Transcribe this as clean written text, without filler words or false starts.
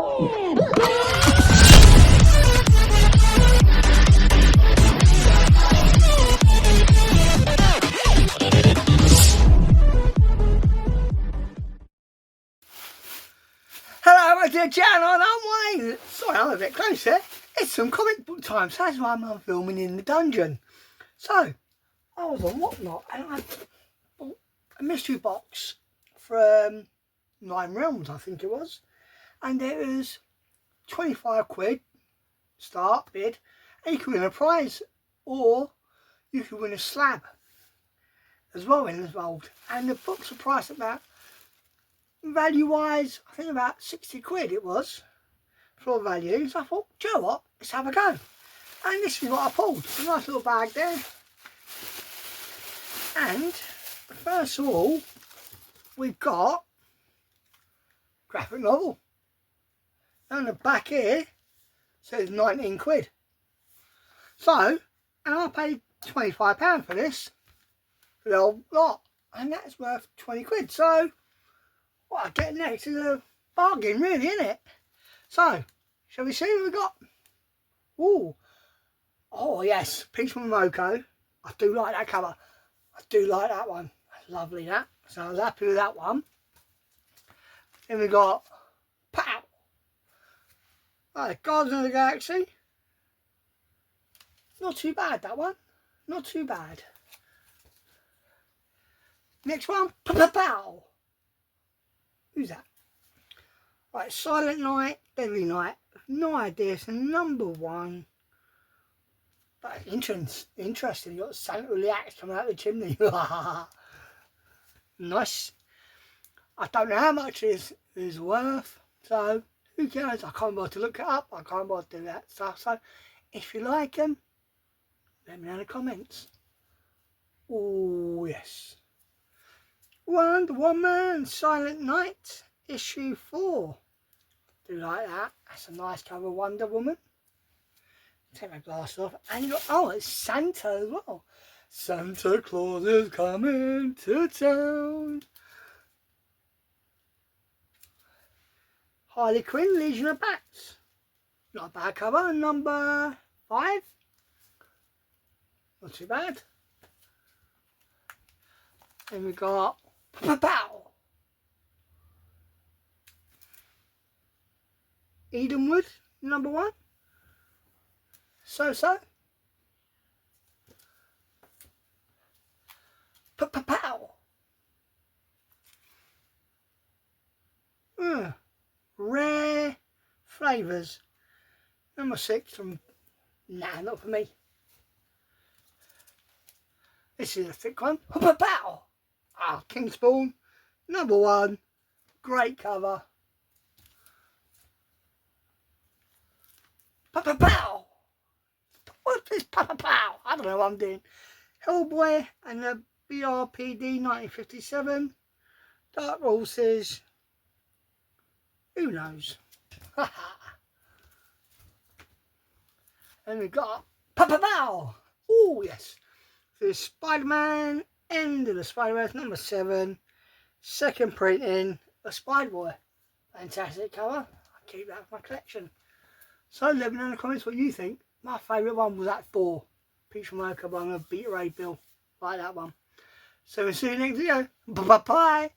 Hello, my dear channel, and I'm Wayne. Sorry, I'm a bit closer. It's some comic book time, so that's why I'm filming in the dungeon. So, I was on Whatnot, and I bought a mystery box from 9 Realms, I think it was. And it was 25 quid, start bid, and you could win a prize, or you could win a slab as well involved. And the books were priced about, value wise, I think about 60 quid it was for value. So I thought, do you know what, let's have a go. And this is what I pulled, a nice little bag there. And first of all, we've got graphic novel. And the back here says 19 quid. So, and I paid £25 for this, for the whole lot, and that's worth 20 quid. So, what I get next is a bargain, really, isn't it? So, shall we see what we got? Ooh. Oh, yes, Peach Momoko. I do like that cover. I do like that one. That's lovely, that. So, I was happy with that one. Then we got Pow. Right, Guardians of the Galaxy. Not too bad, that one. Not too bad. Next one, Pow. Who's that? Right, Silent Night, Deadly Night. No idea, it's number 1. But interesting, you got Santa with the axe coming out of the chimney. Nice. I don't know how much it is worth, so who cares? I can't bother to look it up, I can't bother to do that stuff. So if you like them, let me know in the comments. Oh yes. Wonder Woman, Silent Night, issue 4. Do like that. That's a nice cover, Wonder Woman. Take my glass off. And you got, oh, it's Santa as well. Santa Claus is coming to town. Harley Quinn, Legion of Bats. Not a bad cover. Number 5. Not too bad. Then we got Pow. Edenwood, number 1. So. Pow. Rare Flavours. Number 6 from, nah, not for me. This is a thick one. Pow. Ah, Kingspawn, number 1. Great cover. Pow. What's this pow? I don't know what I'm doing. Hellboy and the BRPD 1957. Dark Horses. Who knows? And we got Pow. Oh yes. So Spider-Man, End of the Spider-Verse, number 7. Second printing of Spider-Boy. Fantastic cover. I'll keep that for my collection. So let me know in the comments what you think. My favourite one was that 4. Peach Momoko by a Beta Ray Bill. Like that one. So we'll see you next video. Bye bye.